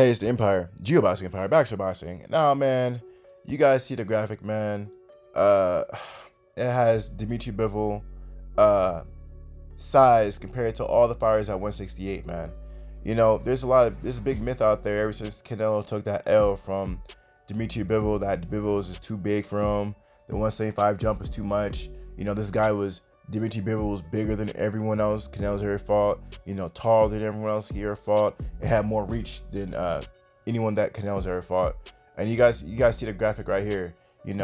Hey, it's the Empire, Geoboxing Empire, Baxter Boxing. Now, man, you guys see the graphic, man. Uh, it has Dmitry Bivol, uh, size compared to all the fighters at 168, man. There's a big myth out there ever since Canelo took that L from Dmitry Bivol that Bivol is just too big for him. The 175 jump is too much. Dmitry Bivol was bigger than everyone else Canelo's ever fought. Taller than everyone else he ever fought. It had more reach than anyone that Canelo's ever fought. And you guys see the graphic right here. It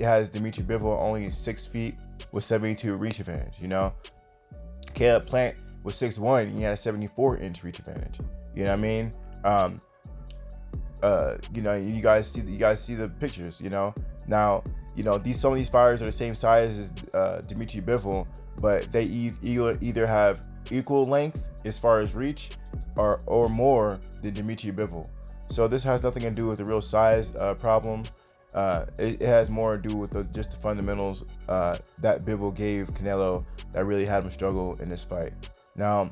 has Dmitry Bivol only 6 feet with 72 reach advantage. Caleb Plant was 6'1", he had a 74-inch reach advantage. You know what I mean? You guys see the pictures. Now, some of these fighters are the same size as Dmitry Bivol, but they either have equal length as far as reach or more than Dmitry Bivol. So this has nothing to do with the real size problem. It has more to do with just the fundamentals that Bivol gave Canelo that really had him struggle in this fight. Now,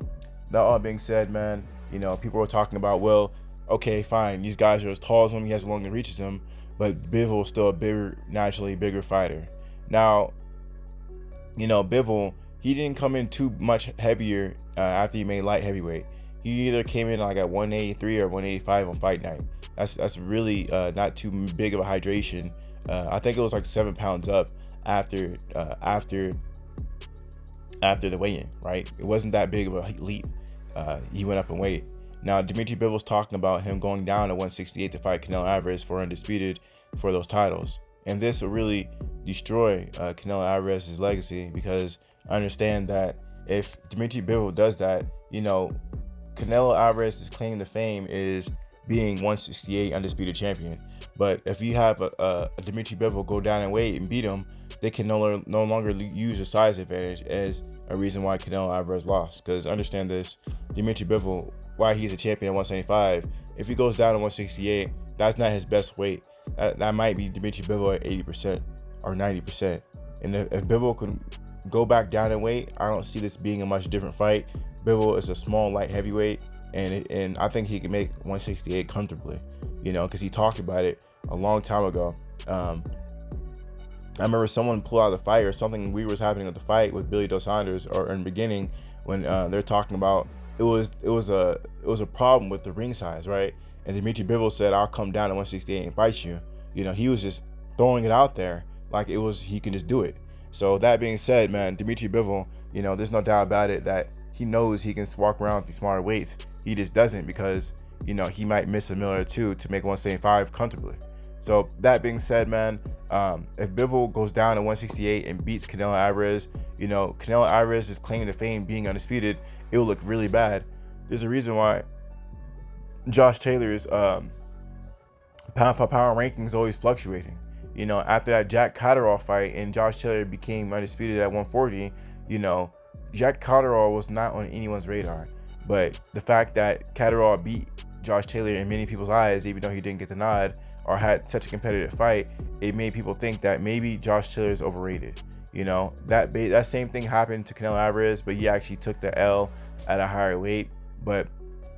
that all being said, man, people are talking about, well, okay, fine, these guys are as tall as him, he has longer reach as him, but Bivol is still a naturally bigger fighter. Now, Bivol, he didn't come in too much heavier after he made light heavyweight. He either came in like at 183 or 185 on fight night. That's really not too big of a hydration. I think it was like 7 pounds up after the weigh-in, right? It wasn't that big of a leap. He went up in weight. Now, Dmitry Bivol's talking about him going down to 168 to fight Canelo Alvarez for undisputed for those titles. And this will really destroy Canelo Alvarez's legacy, because I understand that if Dmitry Bivol does that, Canelo Alvarez's claim to fame is being 168 undisputed champion. But if you have a Dmitry Bivol go down in weight and beat him, they can no longer use a size advantage as a reason why Canelo Alvarez lost. Because understand this, Dmitry Bivol, why he's a champion at 175, if he goes down to 168, that's not his best weight. That might be Dmitry Bivol at 80% or 90%. And if Bivol can go back down in weight, I don't see this being a much different fight. Bivol is a small light heavyweight, and I think he can make 168 comfortably, because he talked about it a long time ago. I remember someone pulled out of the fight, or something weird was happening with the fight with Billy Dos Santos, or in the beginning when they're talking about it was a problem with the ring size, right? And Dmitry Bivol said, "I'll come down to 168 and fight you." He was just throwing it out there like he can just do it. So that being said, man, Dmitry Bivol, there's no doubt about it that he knows he can walk around with these smaller weights. He just doesn't, because he might miss a mil or two to make 175 comfortably. So that being said, man, if Bivol goes down to 168 and beats Canelo Alvarez, Canelo Alvarez's claim to fame being undisputed, it will look really bad. There's a reason why Josh Taylor's pound for pound ranking is always fluctuating. After that Jack Catterall fight and Josh Taylor became undisputed at 140, Jack Catterall was not on anyone's radar. But the fact that Catterall beat Josh Taylor in many people's eyes, even though he didn't get the nod or had such a competitive fight, it made people think that maybe Josh Taylor is overrated. That same thing happened to Canelo Alvarez, but he actually took the L at a higher weight. But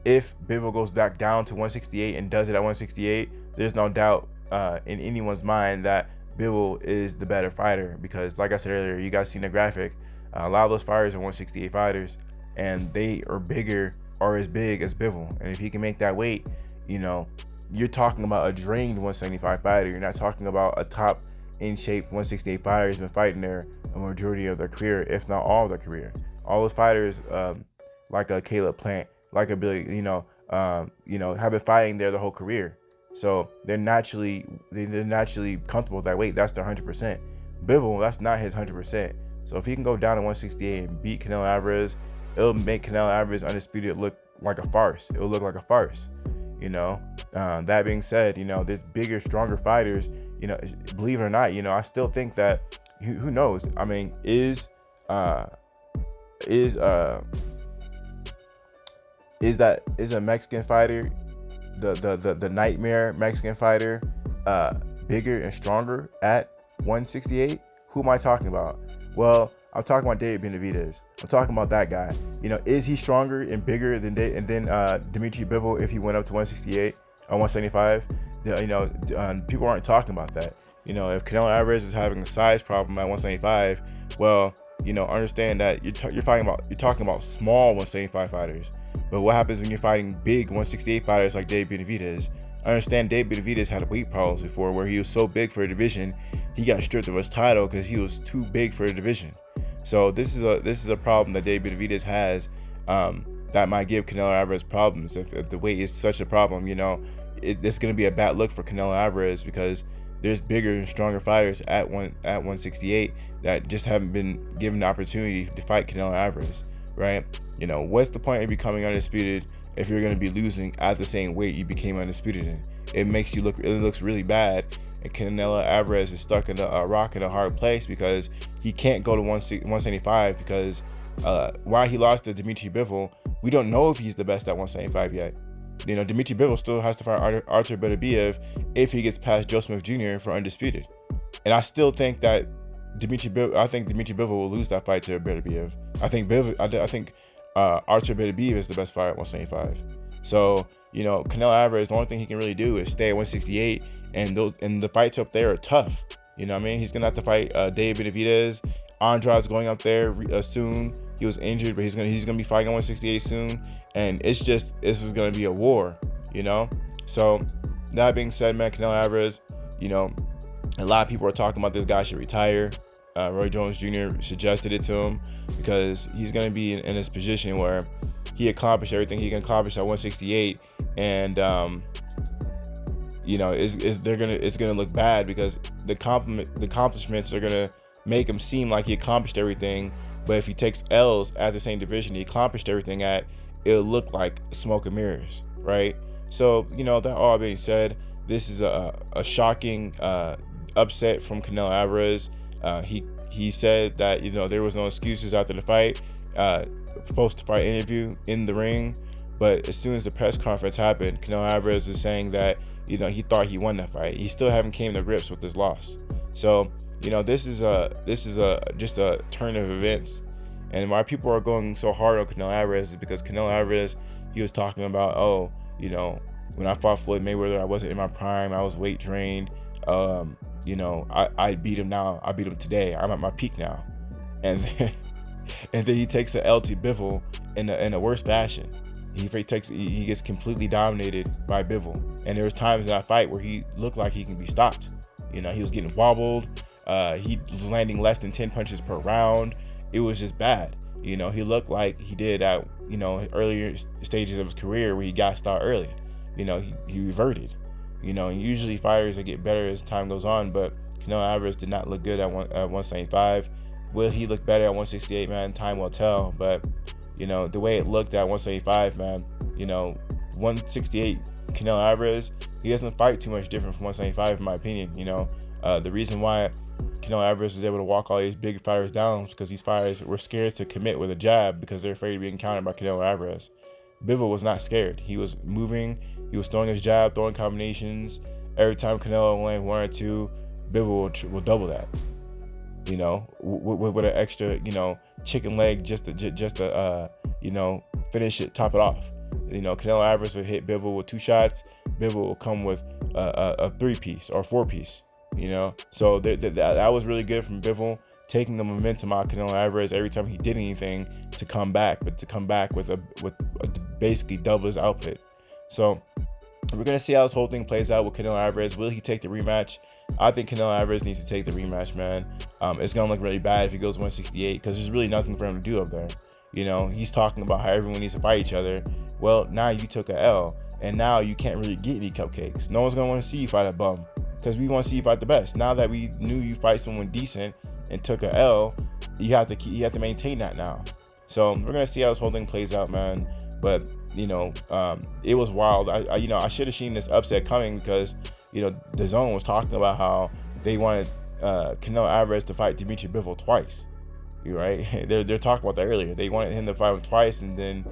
if Bivol goes back down to 168 and does it at 168, there's no doubt in anyone's mind that Bivol is the better fighter, because like I said earlier, you guys seen the graphic, a lot of those fighters are 168 fighters, and they are bigger or as big as Bivol. And if he can make that weight, you're talking about a drained 175 fighter. You're not talking about a top in shape 168 fighter who's been fighting there a majority of their career, if not all of their career. All those fighters, like a Caleb Plant, like a Billy, have been fighting there the whole career. So they're naturally comfortable with that weight. That's their 100%. Bivol, that's not his 100%. So if he can go down to 168 and beat Canelo Alvarez, it'll make Canelo Alvarez undisputed look like a farce. It'll look like a farce. That being said, there's bigger, stronger fighters. Believe it or not, I still think that who knows? I mean, is a Mexican fighter, the nightmare Mexican fighter, bigger and stronger at 168? Who am I talking about? Well, I'm talking about Dave Benavidez. I'm talking about that guy. You know, is he stronger and bigger than Dmitry Bivol if he went up to 168 or 175? You know, people aren't talking about that. You know, if Canelo Alvarez is having a size problem at 175, well, you know, understand that you're talking about small 175 fighters. But what happens when you're fighting big 168 fighters like Dave Benavidez? I understand Dave Benavidez had weight problems before, where he was so big for a division, he got stripped of his title because he was too big for a division. So this is a problem that Dave Benavidez has, that might give Canelo Alvarez problems. If the weight is such a problem, you know, it's going to be a bad look for Canelo Alvarez, because there's bigger and stronger fighters at 168 that just haven't been given the opportunity to fight Canelo Alvarez, right? You know, what's the point of becoming undisputed if you're going to be losing at the same weight you became undisputed in? It looks really bad, and Canelo Alvarez is stuck in a rock in a hard place, because he can't go to 175, because while he lost to Dmitry Bivol, we don't know if he's the best at 175 yet. You know, Dmitry Bivol still has to fight Artur Beterbiev if he gets past Joe Smith Jr. for undisputed. And I still think that Dmitry Bivol will lose that fight to Beterbiev. I think Artur Beterbiev is the best fighter at 175. So, you know, Canelo Alvarez, the only thing he can really do is stay at 168, and the fights up there are tough. You know what I mean? He's gonna have to fight Dave Benavidez. Andrade's going up there soon. He was injured, but he's gonna be fighting at 168 soon. And this is gonna be a war, you know. So that being said, man, Canelo Alvarez, you know, a lot of people are talking about this guy should retire. Roy Jones Jr. suggested it to him, because he's gonna be in this position where he accomplished everything he can accomplish at 168, and you know, it's gonna look bad, because the accomplishments are gonna make him seem like he accomplished everything. But if he takes L's at the same division he accomplished everything at, it'll look like smoke and mirrors, right? So, you know, that all being said, this is a shocking upset from Canelo Alvarez. He said that, you know, there was no excuses after the fight, post-fight interview in the ring. But as soon as the press conference happened, Canelo Alvarez is saying that, you know, he thought he won that fight. He still haven't came to grips with his loss. So, you know, this is just a turn of events. And why people are going so hard on Canelo Alvarez is because Canelo Alvarez, he was talking about, oh, you know, when I fought Floyd Mayweather, I wasn't in my prime. I was weight drained. You know, I beat him now. I beat him today. I'm at my peak now. And then he takes a LT Bivol in a worse fashion. He gets completely dominated by Bivol. And there was times in that fight where he looked like he can be stopped. You know, he was getting wobbled. He was landing less than 10 punches per round. It was just bad. You know, he looked like he did at, you know, earlier stages of his career where he got started early. You know, he reverted. You know, and usually fighters will get better as time goes on, but Canelo Alvarez did not look good at 175. Will he look better at 168, man? Time will tell. But, you know, the way it looked at 175, man, you know, 168 Canelo Alvarez, he doesn't fight too much different from 175 in my opinion. You know, the reason why Canelo Alvarez was able to walk all these big fighters down is because these fighters were scared to commit with a jab because they're afraid of being countered by Canelo Alvarez. Bivol was not scared. He was moving. He was throwing his jab, throwing combinations. Every time Canelo landed one or two, Bivol will double that. You know, with an extra, you know, chicken leg just to you know, finish it, top it off. You know, Canelo Alvarez will hit Bivol with 2 shots. Bivol will come with a 3-piece or 4-piece. You know, so that was really good from Bivol, taking the momentum out of Canelo Alvarez every time he did anything to come back, but to come back with basically double his output. So we're gonna see how this whole thing plays out with Canelo Alvarez. Will he take the rematch? I think Canelo Alvarez needs to take the rematch, man. It's gonna look really bad if he goes 168 because there's really nothing for him to do up there. You know, he's talking about how everyone needs to fight each other. Well, now you took a L, and now you can't really get any cupcakes. No one's gonna want to see you fight a bum, because we want to see you fight the best. Now that we knew you fight someone decent and took a L, you have to maintain that now. So we're gonna see how this whole thing plays out, man. But you know, it was wild. I should have seen this upset coming because, you know, the Zone was talking about how they wanted Canelo Alvarez to fight Dmitry Bivol twice. You right? They're talking about that earlier. They wanted him to fight him twice and then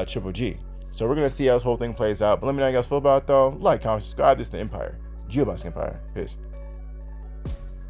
Triple G. So we're gonna see how this whole thing plays out. But let me know how you guys feel about it though. Like, comment, subscribe. This is the Empire. Geobox Empire. Peace.